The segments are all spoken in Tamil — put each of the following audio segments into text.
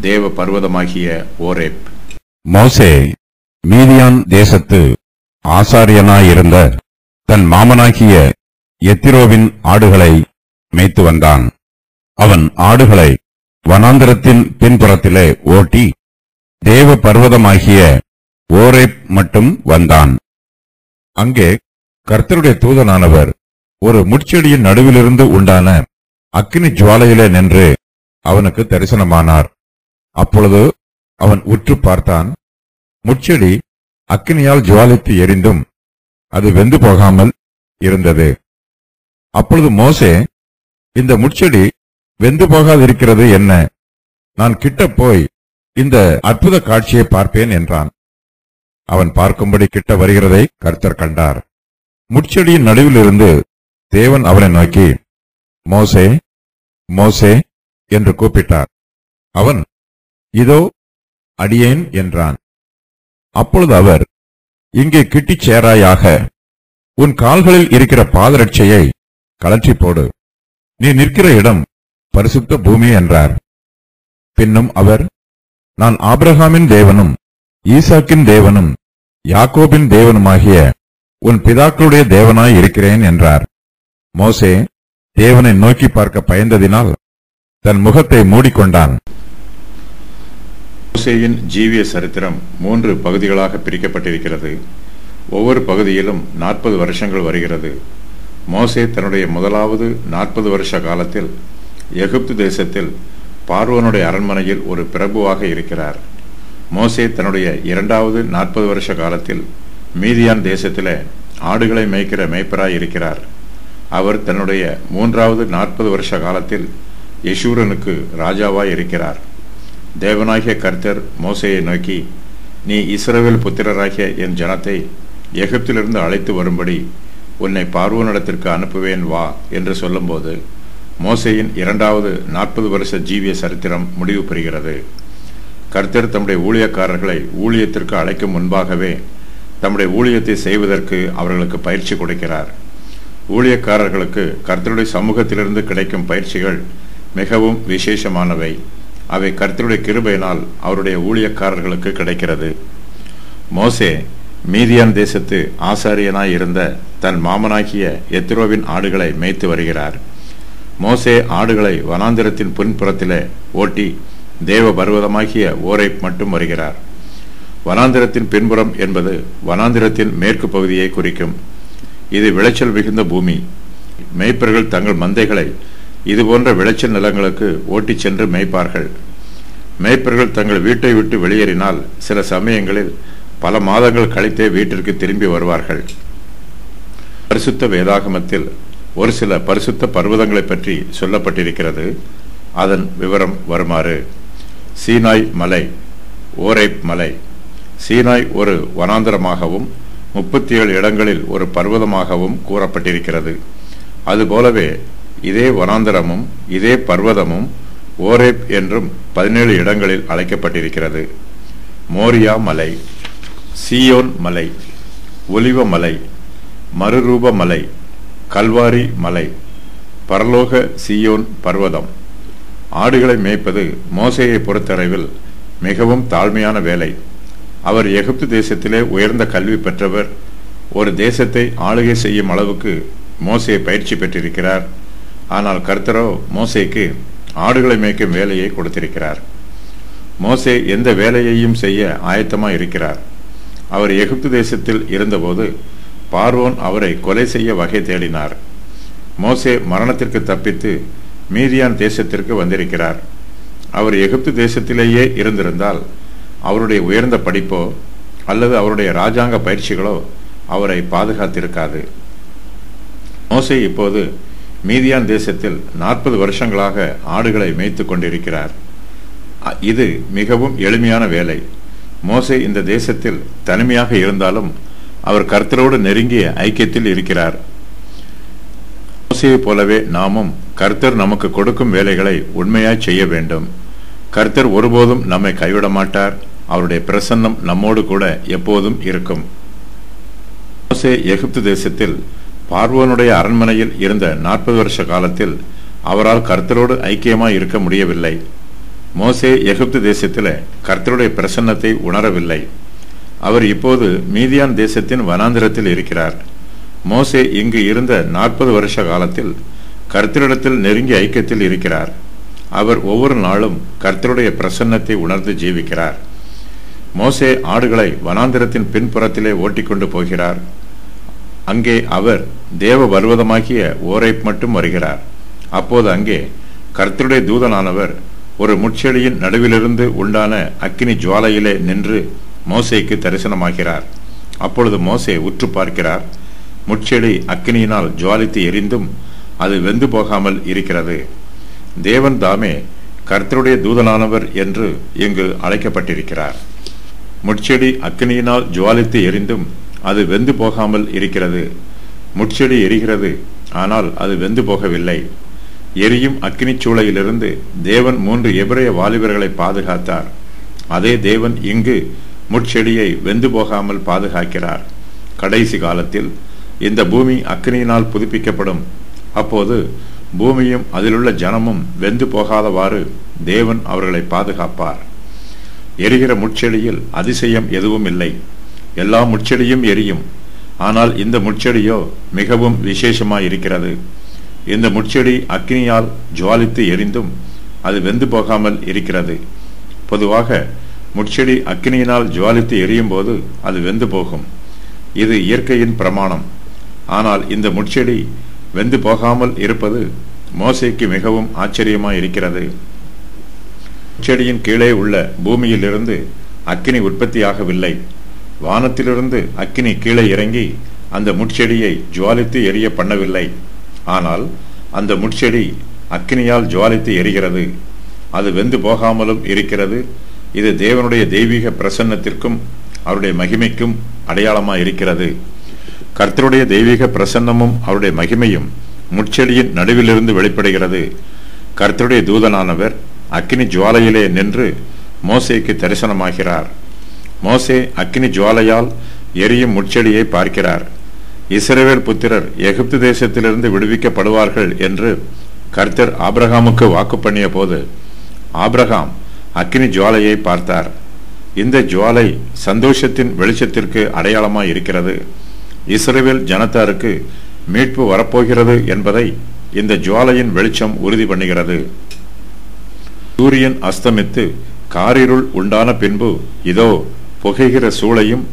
தேவ பர்வதமாகிய ஓரேப். மோசே மீதியான் தேசத்து ஆசாரியனாயிருந்த தன் மாமனாகிய எத்திரோவின் ஆடுகளை மேய்த்து வந்தான். அவன் ஆடுகளை வனாந்தரத்தின் பின்புறத்திலே ஓட்டி தேவ பர்வதமாகிய ஓரேப் மட்டும் வந்தான். அங்கே கர்த்தருடைய தூதனானவர் ஒரு முட்செடியின் நடுவிலிருந்து உண்டான அக்கினி ஜுவாலையிலே நின்று அவனுக்கு தரிசனமானார். அப்பொழுது அவன் உற்று பார்த்தான். முட்செடி அக்கினியால் ஜுவாலித்து எரிந்தும் அது வெந்து போகாமல் இருந்தது. அப்பொழுது மோசே, இந்த முட்செடி வெந்து போகாதிருக்கிறது என்ன? நான் கிட்ட போய் இந்த அற்புத காட்சியை பார்ப்பேன் என்றான். அவன் பார்க்கும்படி கிட்ட வருகிறதை கர்த்தர் கண்டார். முட்செடியின் நடுவிலிருந்து தேவன் அவனை நோக்கி, மோசே, மோசே என்று கூப்பிட்டார். அவன், இதோ அடியேன் என்றான். அப்பொழுது அவர், இங்கே கிட்டிச் சேராயாக, உன் கால்களில் இருக்கிற பாதரட்சையை கழற்றி போடு, நீ நிற்கிற இடம் பரிசுத்த பூமி என்றார். பின்னும் அவர், நான் ஆபிரகாமின் தேவனும் ஈசாக்கின் தேவனும் யாக்கோபின் தேவனுமாகிய உன் பிதாக்களுடைய தேவனாய் இருக்கிறேன் என்றார். மோசே தேவனை நோக்கி பார்க்க பயந்ததினால் தன் முகத்தை மூடிக்கொண்டான். மோசேயின் ஜீவிய சரித்திரம் 3 பகுதிகளாக பிரிக்கப்பட்டிருக்கிறது. ஒவ்வொரு பகுதியிலும் 40 வருஷங்கள் வருகிறது. மோசே தன்னுடைய முதலாவது 40 வருஷ காலத்தில் எகிப்து தேசத்தில் பார்வோனுடைய அரண்மனையில் ஒரு பிரபுவாக இருக்கிறார். மோசே தன்னுடைய இரண்டாவது 40 வருஷ காலத்தில் மீதியான் தேசத்திலே ஆடுகளை மேய்க்கிற மேய்ப்பராய் இருக்கிறார். அவர் தன்னுடைய மூன்றாவது 40 வருஷ காலத்தில் யெஷூரனுக்கு ராஜாவாய் இருக்கிறார். தேவனாகிய கர்த்தர் மோசேயை நோக்கி, நீ இஸ்ரவேல் புத்திரராகிய என் ஜனத்தை எகிப்திலிருந்து அழைத்து வரும்படி உன்னை பார்வோனிடத்திற்கு அனுப்புவேன் வா என்று சொல்லும்போது மோசேயின் இரண்டாவது 40 வருஷ ஜீவிய சரித்திரம் முடிவு பெறுகிறது. கர்த்தர் தம்முடைய ஊழியக்காரர்களை ஊழியத்திற்கு அழைக்கும் முன்பாகவே தம்முடைய ஊழியத்தை செய்வதற்கு அவர்களுக்கு பயிற்சி கொடுக்கிறார். ஊழியக்காரர்களுக்கு கர்த்தருடைய சமூகத்திலிருந்து கிடைக்கும் பயிற்சிகள் மிகவும் விசேஷமானவை. அவை கர்த்தருடைய கிருபையினால் அவருடைய ஊழியக்காரர்களுக்கு கிடைக்கிறது. மோசே மீதியான் தேசத்து ஆசாரியனாய் இருந்த தன் மாமனாகிய எத்திரோவின் ஆடுகளை மேய்த்து வருகிறார். மோசே ஆடுகளை வனாந்திரத்தின் பின்புறத்திலே ஓட்டி தேவ பர்வதமாகிய ஓரேப் மட்டும் வருகிறார். வனாந்திரத்தின் பின்புறம் என்பது வனாந்திரத்தின் மேற்கு பகுதியை குறிக்கும். இது விளைச்சல் மிகுந்த பூமி. மேய்ப்பர்கள் தங்கள் மந்தைகளை இதுபோன்ற விளைச்சல் நிலங்களுக்கு ஓட்டிச் சென்று மேய்ப்பார்கள். மேய்ப்பர்கள் தங்கள் வீட்டை விட்டு வெளியேறினால் சில சமயங்களில் பல மாதங்கள் கழித்தே வீட்டிற்கு திரும்பி வருவார்கள். பரிசுத்த வேதாகமத்தில் ஒரு சில பரிசுத்த பர்வதங்களை பற்றி சொல்லப்பட்டிருக்கிறது. அதன் விவரம் வருமாறு: சீனாய் மலை, ஓரேப் மலை. சீனாய் ஒரு வனாந்தரமாகவும் 37 இடங்களில் ஒரு பர்வதமாகவும் கூறப்பட்டிருக்கிறது. அதுபோலவே இதே வனாந்தரமும் இதே பர்வதமும் ஓரேப் என்றும் 17 இடங்களில் அழைக்கப்பட்டிருக்கிறது. மோரியா மலை, சீயோன் மலை, ஒலிவ மலை, மறுரூப மலை, கல்வாரி மலை, பரலோக சீயோன் பர்வதம். ஆடுகளை மேய்ப்பது மோசேயை பொறுத்தளவில் மிகவும் தாழ்மையான வேலை. அவர் எகிப்து தேசத்திலே உயர்ந்த கல்வி பெற்றவர். ஒரு தேசத்தை ஆளுகை செய்யும் அளவுக்கு மோசே பயிற்சி பெற்றிருக்கிறார். ஆனால் கர்த்தரோ மோசேக்கு ஆடுகளை மேய்க்கும் வேலையை கொடுத்திருக்கிறார். மோசே எந்த வேலையையும் செய்ய ஆயத்தமாய் இருக்கிறார். அவர் எகிப்து தேசத்தில் இருந்தபோது பார்வோன் அவரை கொலை செய்ய வகை தேடினார். மோசே மரணத்திற்கு தப்பித்து மீதியான் தேசத்திற்கு வந்திருக்கிறார். அவர் எகிப்து தேசத்திலேயே இருந்திருந்தால் அவருடைய உயர்ந்த படிப்போ அல்லது அவருடைய ராஜாங்க பயிற்சிகளோ அவரை பாதுகாத்திருக்காது. மோசே இப்போது மீதியான் தேசத்தில் 40 வருஷங்களாக ஆடுகளை மேய்த்து கொண்டிருக்கிறார். இது மிகவும் எளிமையான வேலை. மோசே இந்த தேசத்தில் தனிமையாக இருந்தாலும் அவர் கர்த்தரோடு நெருங்கிய ஐக்கியத்தில் இருக்கிறார். மோசேயை போலவே நாமும் கர்த்தர் நமக்கு கொடுக்கும் வேலைகளை உண்மையாய் செய்ய வேண்டும். கர்த்தர் ஒருபோதும் நம்மை கைவிட மாட்டார். அவருடைய பிரசன்னம் நம்மோடு கூட எப்போதும் இருக்கும். மோசே எகிப்து தேசத்தில் பார்வோனுடைய அரண்மனையில் இருந்த 40 வருஷ காலத்தில் அவரால் கர்த்தரோடு ஐக்கியமாய் இருக்க முடியவில்லை. மோசே எகிப்து தேசத்திலே கர்த்தருடைய பிரசன்னத்தை உணரவில்லை. அவர் இப்போது மீதியான் தேசத்தின் வனாந்திரத்தில் இருக்கிறார். மோசே இங்கு இருந்த 40 வருஷ காலத்தில் கர்த்தரிடத்தில் நெருங்கிய ஐக்கியத்தில் இருக்கிறார். அவர் ஒவ்வொரு நாளும் கர்த்தருடைய பிரசன்னத்தை உணர்ந்து ஜீவிக்கிறார். மோசே ஆடுகளை வனாந்திரத்தின் பின்புறத்திலே ஓட்டிக்கொண்டு போகிறார். அங்கே அவர் தேவ பர்வதமாகிய ஓரேப் மட்டும் வருகிறார். அப்போது அங்கே கர்த்தருடைய தூதனானவர் ஒரு முட்செடியின் நடுவிலிருந்து உண்டான அக்கினி ஜுவாலையிலே நின்று மோசேக்கு தரிசனமாகிறார். அப்பொழுது மோசே உற்று பார்க்கிறார். முட்செடி அக்கினியினால் ஜுவாலித்து எரிந்தும் அது வெந்து போகாமல் இருக்கிறது. தேவன் தாமே கர்த்தருடைய தூதனானவர் என்று இங்கு அழைக்கப்பட்டிருக்கிறார். முட்செடி அக்கினியினால் ஜுவாலித்து எரிந்தும் அது வெந்து போகாமல் இருக்கிறது. முட்செடி எரிகிறது, ஆனால் அது வெந்து போகவில்லை. எரியும் அக்கினி சூளையிலிருந்து தேவன் 3 எபிரேய வாலிபர்களை பாதுகாத்தார். அதே தேவன் இங்கு முட்செடியை வெந்து போகாமல் பாதுகாக்கிறார். கடைசி காலத்தில் இந்த பூமி அக்கினியினால் புதுப்பிக்கப்படும். அப்போது பூமியும் அதிலுள்ள ஜனமும் வெந்து போகாதவாறு தேவன் அவர்களை பாதுகாப்பார். எரிகிற முட்செடியில் அதிசயம் எதுவும் இல்லை. எல்லா முட்செடியும் எரியும். ஆனால் இந்த முட்செடியோ மிகவும் விசேஷமாயிருக்கிறது. இந்த முட்செடி அக்கினியால் ஜுவாலித்து எரிந்தும் அது வெந்து போகாமல் இருக்கிறது. பொதுவாக முட்செடி அக்கினியினால் ஜுவாலித்து எரியும் போது அது வெந்து போகும். இது இயற்கையின் பிரமாணம். ஆனால் இந்த முட்செடி வெந்து போகாமல் இருப்பது மோசேக்கு மிகவும் ஆச்சரியமாயிருக்கிறது. முட்செடியின் கீழே உள்ள பூமியிலிருந்து அக்கினி உற்பத்தியாகவில்லை. வானத்திலிருந்து அக்கினி கீழே இறங்கி அந்த முட்செடியை ஜுவாலித்து எரிய பண்ணவில்லை. ஆனால் அந்த முட்செடி அக்கினியால் ஜுவாலித்து எரிகிறது. அது வெந்து போகாமலும் இருக்கிறது. இது தேவனுடைய தெய்வீக பிரசன்னத்திற்கும் அவருடைய மகிமைக்கும் அடையாளமாயிருக்கிறது. கர்த்தருடைய தெய்வீக பிரசன்னமும் அவருடைய மகிமையும் முட்செடியின் நடுவிலிருந்து வெளிப்படுகிறது. கர்த்தருடைய தூதனானவர் அக்கினி ஜுவாலையிலே நின்று மோசேக்கு தரிசனமாகிறார். மோசே அக்கினி ஜுவாலையால் எரியும் முட்செடியை பார்க்கிறார். இஸ்ரவேல் புத்திரர் எகிப்து தேசத்திலிருந்து விடுவிக்கப்படுவார்கள் என்று கர்த்தர் ஆபிரகாமுக்கு வாக்கு பண்ணிய போது ஆபிரகாம் அக்கினி ஜுவாலையை பார்த்தார். இந்த ஜுவாலை சந்தோஷத்தின் வெளிச்சத்திற்கு அடையாளமாய் இருக்கிறது. இஸ்ரவேல் ஜனத்தாருக்கு மீட்பு வரப்போகிறது என்பதை இந்த ஜுவாலையின் வெளிச்சம் உறுதி பண்ணுகிறது. சூரியன் அஸ்தமித்து காரிருள் உண்டான பின்பு இதோ புகைகிற சூளையும்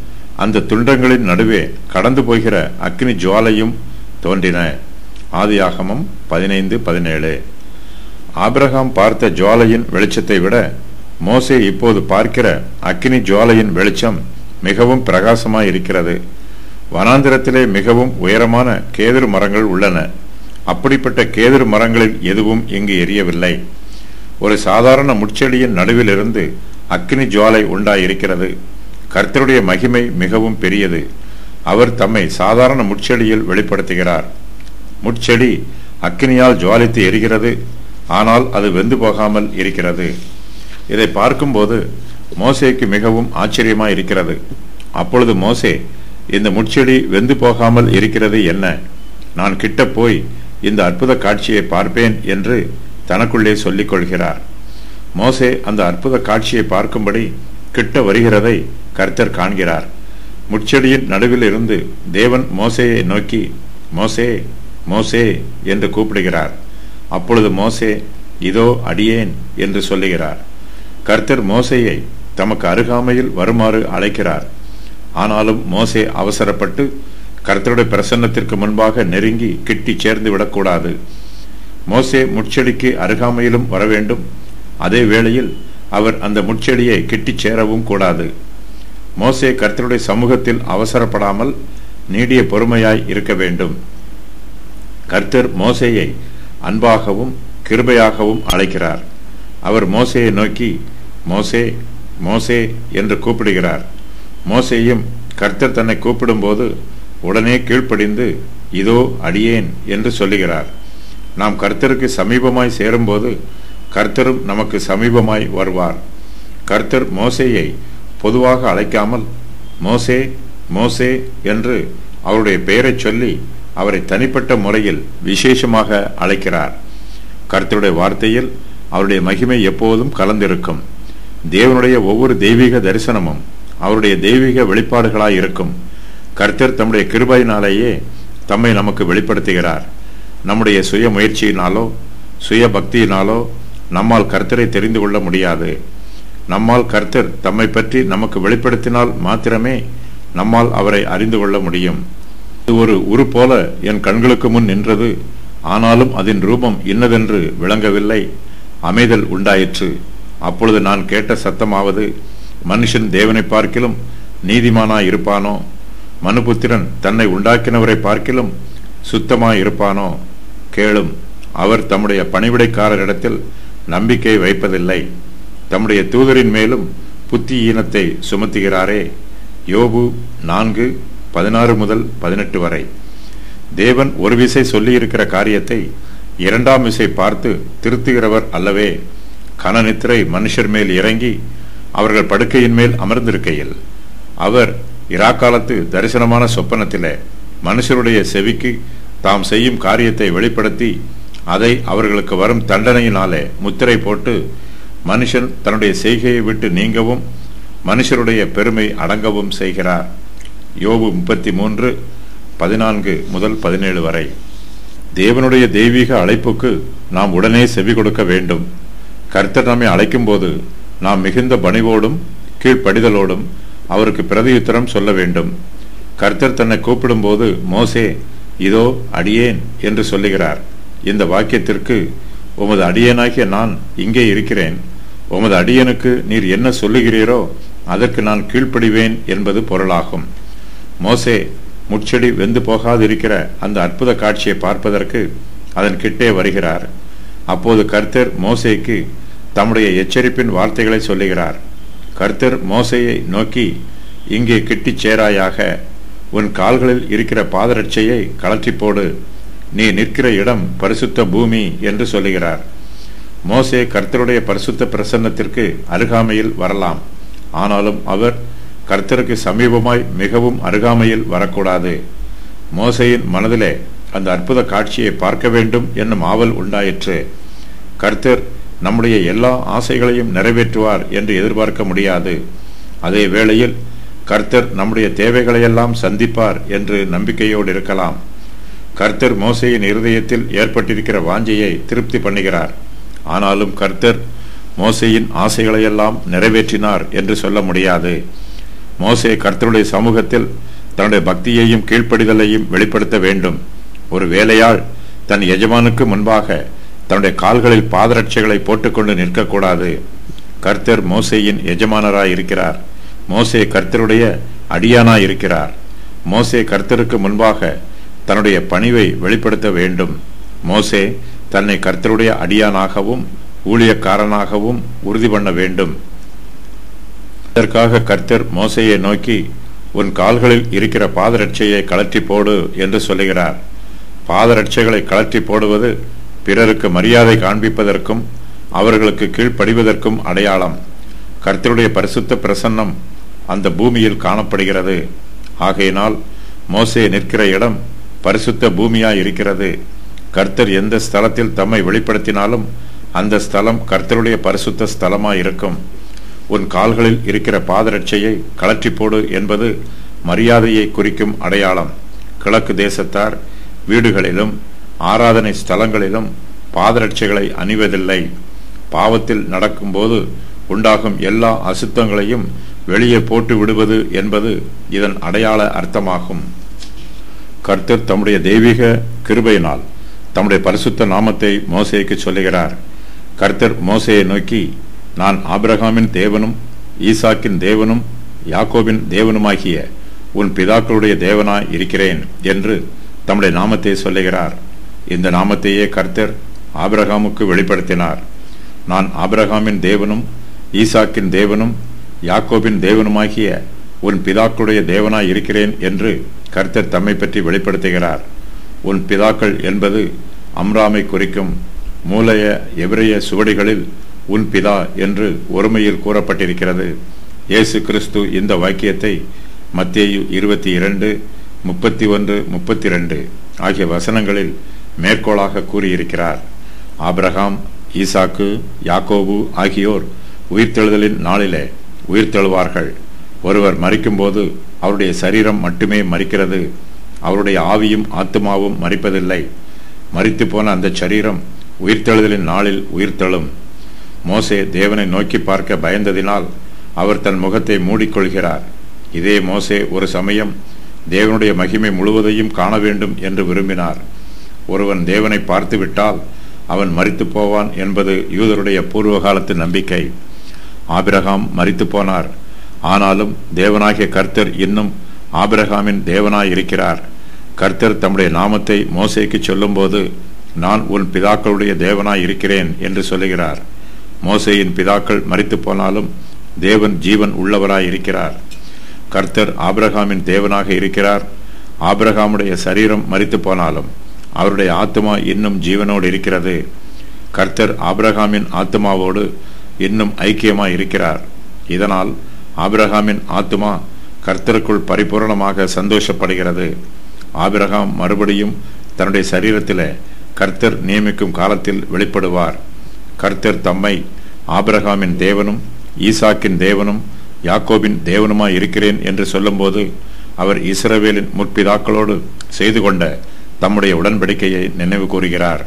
அந்த துண்டங்களின் நடுவே கடந்து போகிற அக்கினி ஜுவாலையும் தோன்றின. ஆதியாகமம் 15:17. ஆபிரகாம் பார்த்த ஜுவாலையின் வெளிச்சத்தை விட மோசே இப்போது பார்க்கிற அக்கினி ஜுவாலையின் வெளிச்சம் மிகவும் பிரகாசமாய் இருக்கிறது. வனாந்திரத்திலே மிகவும் உயரமான கேதுரு மரங்கள் உள்ளன. அப்படிப்பட்ட கேதுரு மரங்களில் எதுவும் இங்கு எரியவில்லை. ஒரு சாதாரண முட்செடியின் நடுவிலிருந்து அக்கினி ஜுவாலை உண்டாயிருக்கிறது. கர்த்தருடைய மகிமை மிகவும் பெரியது. அவர் தம்மை சாதாரண முட்செடியில் வெளிப்படுத்துகிறார். முட்செடி அக்கினியால் ஜுவாலித்து எரிகிறது, ஆனால் அது வெந்து போகாமல் இருக்கிறது. இதை பார்க்கும்போது மோசேக்கு மிகவும் ஆச்சரியமாய் இருக்கிறது. அப்பொழுது மோசே, இந்த முட்செடி வெந்து போகாமல் இருக்கிறது என்ன? நான் கிட்ட போய் இந்த அற்புத காட்சியை பார்ப்பேன் என்று தனக்குள்ளே சொல்லிக் கொள்கிறார். மோசே அந்த அற்புத காட்சியை பார்க்கும்படி கிட்ட வருகிறதை கர்த்தர் காண்கிறார். முட்செடியின் நடுவில் இருந்து தேவன் மோசேயை நோக்கி மோசே மோசே என்று கூப்பிடுகிறார். அப்பொழுது மோசே இதோ அடியேன் என்று சொல்லுகிறார். கர்த்தர் மோசேயை தமக்கு அருகாமையில் வருமாறு அழைக்கிறார். ஆனாலும் மோசே அவசரப்பட்டு கர்த்தருடைய பிரசன்னத்திற்கு முன்பாக நெருங்கி கிட்டி சேர்ந்து விடக்கூடாது. மோசே முட்செடிக்கு அருகாமையிலும் வர வேண்டும். அதே வேளையில் அவர் அந்த முட்செடியை கிட்டி சேரவும் கூடாது. மோசே கர்த்தருடைய சமூகத்தில் அவசரப்படாமல் நீடிய பொறுமையாய் இருக்க வேண்டும். கர்த்தர் மோசேயை அன்பாகவும் கிருபையாகவும் அழைக்கிறார். அவர் மோசேயை நோக்கி மோசே மோசே என்று கூப்பிடுகிறார். மோசேயும் கர்த்தர் தன்னை கூப்பிடும்போது உடனே கீழ்ப்படிந்து இதோ அடியேன் என்று சொல்லுகிறார். நாம் கர்த்தருக்கு சமீபமாய் சேரும்போது கர்த்தரும் நமக்கு சமீபமாய் வருவார். கர்த்தர் மோசேயை பொதுவாக அழைக்காமல் மோசே மோசே என்று அவருடைய பெயரை சொல்லி அவரை தனிப்பட்ட முறையில் விசேஷமாக அழைக்கிறார். கர்த்தருடைய வார்த்தையில் அவருடைய மகிமை எப்போதும் கலந்திருக்கும். தேவனுடைய ஒவ்வொரு தெய்வீக தரிசனமும் அவருடைய தெய்வீக வெளிப்பாடுகளாய் இருக்கும். கர்த்தர் தம்முடைய கிருபையினாலேயே தம்மை நமக்கு வெளிப்படுத்துகிறார். நம்முடைய சுய முயற்சியினாலோ சுய பக்தியினாலோ நம்மால் கர்த்தரை தெரிந்து கொள்ள முடியாது. நம்மால் கர்த்தர் தம்மை பற்றி நமக்கு வெளிப்படுத்தினால் மாத்திரமே நம்மால் அவரை அறிந்து கொள்ள முடியும். இது ஒரு உரு போல என் கண்களுக்கு முன் நின்றது, ஆனாலும் அதன் ரூபம் இன்னதென்று விளங்கவில்லை. அமைதல் உண்டாயிற்று. அப்பொழுது நான் கேட்ட சத்தமாவது, மனுஷன் தேவனை பார்க்கிலும் நீதிமானாய் இருப்பானோ? மனுபுத்திரன் தன்னை உண்டாக்கினவரை பார்க்கிலும் சுத்தமாய் இருப்பானோ? கேளும், அவர் தம்முடைய பணிவிடைக்காரரிடத்தில் நம்பிக்கை வைப்பதில்லை. தம்முடைய தூதரின் மேலும் புத்தி ஈனத்தை சுமத்துகிறாரே. யோபு 4:16-18 வரை. தேவன் ஒரு விசை சொல்லியிருக்கிற காரியத்தை இரண்டாம் விசை பார்த்து திருத்துகிறவர் அல்லவே. கனநித்திரை மனுஷர் மேல் இறங்கி அவர்கள் படுக்கையின் மேல் அமர்ந்திருக்கையில் அவர் இராக்காலத்து தரிசனமான சொப்பனத்திலே மனுஷருடைய செவிக்கு தாம் செய்யும் காரியத்தை வெளிப்படுத்தி அதை அவர்களுக்கு வரும் தண்டனையினாலே முத்திரை போட்டு மனுஷன் தன்னுடைய செய்கையை விட்டு நீங்கவும் மனுஷருடைய பெருமை அடங்கவும் செய்கிறார். யோபு 33:14-17 வரை. தேவனுடைய தெய்வீக அழைப்புக்கு நாம் உடனே செவி கொடுக்க வேண்டும். கர்த்தர் நம்மை அழைக்கும் போது நாம் மிகுந்த பணிவோடும் கீழ்ப்படிதலோடும் அவருக்கு பிரதியுத்தரம் சொல்ல வேண்டும். கர்த்தர் தன்னை கூப்பிடும்போது, மோசே இதோ அடியேன் என்று சொல்லுகிறார். இந்த வாக்கியத்திற்கு, உமது அடியேனாகிய நான் இங்கே இருக்கிறேன், உமது அடியனுக்கு நீர் என்ன சொல்லுகிறீரோ அதற்கு நான் கீழ்ப்படிவேன் என்பது பொருளாகும். மோசே முட்செடி வெந்து போகாதிருக்கிற அந்த அற்புத காட்சியை பார்ப்பதற்கு அதன் கிட்டே வருகிறார். அப்போது கர்த்தர் மோசேக்கு தம்முடைய எச்சரிப்பின் வார்த்தைகளை சொல்லுகிறார். கர்த்தர் மோசேயை நோக்கி, இங்கே கிட்டிச் சேராயாக, உன் கால்களில் இருக்கிற பாதரட்சையை கழற்றி போடு, நீ நிற்கிற இடம் பரிசுத்த பூமி என்று சொல்லுகிறார். மோசே கர்த்தருடைய பரிசுத்த பிரசன்னத்திற்கு அருகாமையில் வரலாம். ஆனாலும் அவர் கர்த்தருக்கு சமீபமாய் மிகவும் அருகாமையில் வரக்கூடாது. மோசேயின் மனதிலே அந்த அற்புத காட்சியை பார்க்க வேண்டும் என்னும் ஆவல் உண்டாயிற்று. கர்த்தர் நம்முடைய எல்லா ஆசைகளையும் நிறைவேற்றுவார் என்று எதிர்பார்க்க முடியாது. அதே வேளையில் கர்த்தர் நம்முடைய தேவைகளையெல்லாம் சந்திப்பார் என்று நம்பிக்கையோடு இருக்கலாம். கர்த்தர் மோசேயின் இருதயத்தில் ஏற்பட்டிருக்கிற வாஞ்சையை திருப்தி பண்ணுகிறார். ஆனாலும் கர்த்தர் மோசேயின் ஆசைகளையெல்லாம் நிறைவேற்றினார் என்று சொல்ல முடியாது. மோசே கர்த்தருடைய சமூகத்தில் தன்னுடைய பக்தியையும் கீழ்ப்படிதலையும் வெளிப்படுத்த வேண்டும். ஒரு வேலையாள் தன் எஜமானுக்கு முன்பாக தன்னுடைய கால்களில் பாதரட்சைகளை போட்டுக்கொண்டு நிற்கக்கூடாது. கர்த்தர் மோசேயின் எஜமானராய் இருக்கிறார். மோசே கர்த்தருடைய அடியானாய் இருக்கிறார். மோசே கர்த்தருக்கு முன்பாக தன்னுடைய பணிவை வெளிப்படுத்த வேண்டும். மோசே தன்னை கர்த்தருடைய அடியானாகவும் ஊழியக்காரனாகவும் உறுதி பண்ண வேண்டும். இதற்காக கர்த்தர் மோசேயை நோக்கி, உன் கால்களில் இருக்கிற பாதரட்சையை கழற்றி போடு என்று சொல்லுகிறார். பாதரட்சைகளை கழற்றி போடுவது பிறருக்கு மரியாதை காண்பிப்பதற்கும் அவர்களுக்கு கீழ்ப்படிவதற்கும் அடையாளம். கர்த்தருடைய பரிசுத்த பிரசன்னம் அந்த பூமியில் காணப்படுகிறது. ஆகையினால் மோசே நிற்கிற இடம் பரிசுத்த பூமியாய் இருக்கிறது. கர்த்தர் எந்த ஸ்தலத்தில் தம்மை வெளிப்படுத்தினாலும் அந்த ஸ்தலம் கர்த்தருடைய பரிசுத்த ஸ்தலமாய் இருக்கும். உன் கால்களில் இருக்கிற பாதரட்சையை கழற்றி போடு என்பது மரியாதையை குறிக்கும் அடையாளம். கிழக்கு தேசத்தார் வீடுகளிலும் ஆராதனை ஸ்தலங்களிலும் பாதரட்சைகளை அணிவதில்லை. பாவத்தில் நடக்கும்போது உண்டாகும் எல்லா அசுத்தங்களையும் வெளியே போட்டு விடுவது என்பது இதன் அடையாள அர்த்தமாகும். கர்த்தர் தம்முடைய தெய்வீக கிருபையினால் தம்முடைய பரிசுத்த நாமத்தை மோசேக்கு சொல்லுகிறார். கர்த்தர் மோசேயை நோக்கி, நான் ஆபிரகாமின் தேவனும் ஈசாக்கின் தேவனும் யாக்கோபின் தேவனுமாகிய உன் பிதாக்களுடைய தேவனாய் இருக்கிறேன் என்று தம்முடைய நாமத்தை சொல்லுகிறார். இந்த நாமத்தையே கர்த்தர் ஆபிரகாமுக்கு வெளிப்படுத்தினார். நான் ஆபிரகாமின் தேவனும் ஈசாக்கின் தேவனும் யாக்கோபின் தேவனுமாகிய உன் பிதாக்களுடைய தேவனாய் இருக்கிறேன் என்று கர்த்தர் தம்மை பற்றி வெளிப்படுத்துகிறார். உன் பிதாக்கள் என்பது அம்ராமை குறிக்கும். மூலைய எபிரேய சுவடிகளில் உன் பிதா என்று ஒருமையில் கூறப்பட்டிருக்கிறது. இயேசு கிறிஸ்து இந்த வாக்கியத்தை மத்தேயு 22:31-32 ஆகிய வசனங்களில் மேற்கோளாக கூறியிருக்கிறார். ஆபிரகாம், ஈசாக்கு, யாக்கோபு ஆகியோர் உயிர்த்தெழுதலின் நாளிலே உயிர்த்தெழுவார்கள். ஒருவர் மரிக்கும்போது அவருடைய சரீரம் மட்டுமே மரிக்கிறது, அவருடைய ஆவியும் ஆத்துமாவும் மரிப்பதில்லை. மரித்து போன அந்த சரீரம் உயிர்த்தெழுதலின் நாளில் உயிர்த்தெழும். மோசே தேவனை நோக்கி பார்க்க பயந்ததினால் அவர் தன் முகத்தை மூடிக்கொள்கிறார். இதே மோசே ஒரு சமயம் தேவனுடைய மகிமை முழுவதையும் காண வேண்டும் என்று விரும்பினார். ஒருவன் தேவனை பார்த்துவிட்டால் அவன் மரித்து போவான் என்பது யூதருடைய பூர்வகாலத்து நம்பிக்கை. ஆபிரகாம் மரித்து போனார். ஆனாலும் தேவனாகிய கர்த்தர் இன்னும் ஆபிரகாமின் தேவனாய் இருக்கிறார். கர்த்தர் தம்முடைய நாமத்தை மோசேக்கு சொல்லும்போது, நான் உன் பிதாக்களுடைய தேவனாய் இருக்கிறேன் என்று சொல்லுகிறார். மோசேயின் பிதாக்கள் மரித்து போனாலும் தேவன் ஜீவன் உள்ளவராய் இருக்கிறார். கர்த்தர் ஆபிரகாமின் தேவனாக இருக்கிறார். ஆபிரகாமுடைய சரீரம் மரித்து போனாலும் அவருடைய ஆத்மா இன்னும் ஜீவனோடு இருக்கிறது. கர்த்தர் ஆபிரகாமின் ஆத்மாவோடு இன்னும் ஐக்கியமாய் இருக்கிறார். இதனால் ஆபிரகாமின் ஆத்மா கர்த்தருக்குள் பரிபூரணமாக சந்தோஷப்படுகிறது. ஆபிரகாம் மறுபடியும் தன்னுடைய சரீரத்திலே கர்த்தர் நியமிக்கும் காலத்தில் வெளிப்படுவார். கர்த்தர் தம்மை ஆபிரகாமின் தேவனும் ஈசாக்கின் தேவனும் யாக்கோபின் தேவனுமாய் இருக்கிறேன் என்று சொல்லும்போது அவர் இஸ்ரவேலின் முற்பிதாக்களோடு செய்து கொண்ட தம்முடைய உடன்படிக்கையை நினைவு கூறுகிறார்.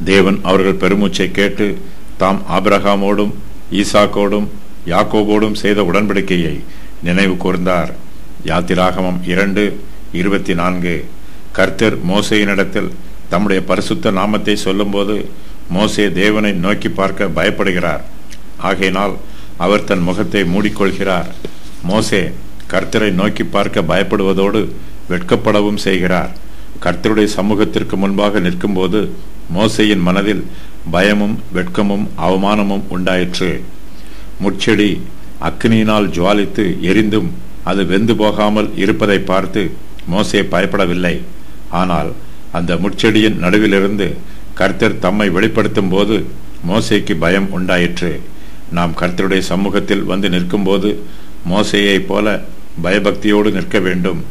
தேவன் அவர்கள் பெருமூச்சை கேட்டு தாம் ஆபிரகாமோடும் ஈசாக்கோடும் யாக்கோபோடும் செய்த உடன்படிக்கையை நினைவு கூர்ந்தார். யாத்திராகமம் 2:24. கர்த்தர் மோசேயினிடத்தில் தம்முடைய பரிசுத்த நாமத்தை சொல்லும்போது மோசே தேவனை நோக்கி பார்க்க பயப்படுகிறார். ஆகையினால் அவர் தன் முகத்தை மூடிக்கொள்கிறார். மோசே கர்த்தரை நோக்கி பார்க்க பயப்படுவதோடு வெட்கப்படவும் செய்கிறார். கர்த்தருடைய சமூகத்திற்கு முன்பாக நிற்கும்போது மோசேயின் மனதில் பயமும் வெட்கமும் அவமானமும் உண்டாயிற்று. முட்செடி அக்கினியினால் ஜுவாலித்து எரிந்தும் அது வெந்து போகாமல் இருப்பதை பார்த்து மோசே பயப்படவில்லை. ஆனால் அந்த முட்செடியின் நடுவிலிருந்து கர்த்தர் தம்மை வெளிப்படுத்தும் போது மோசேக்கு பயம் உண்டாயிற்று. நாம் கர்த்தருடைய சமூகத்தில் வந்து நிற்கும்போது மோசேயை போல பயபக்தியோடு நிற்க வேண்டும்.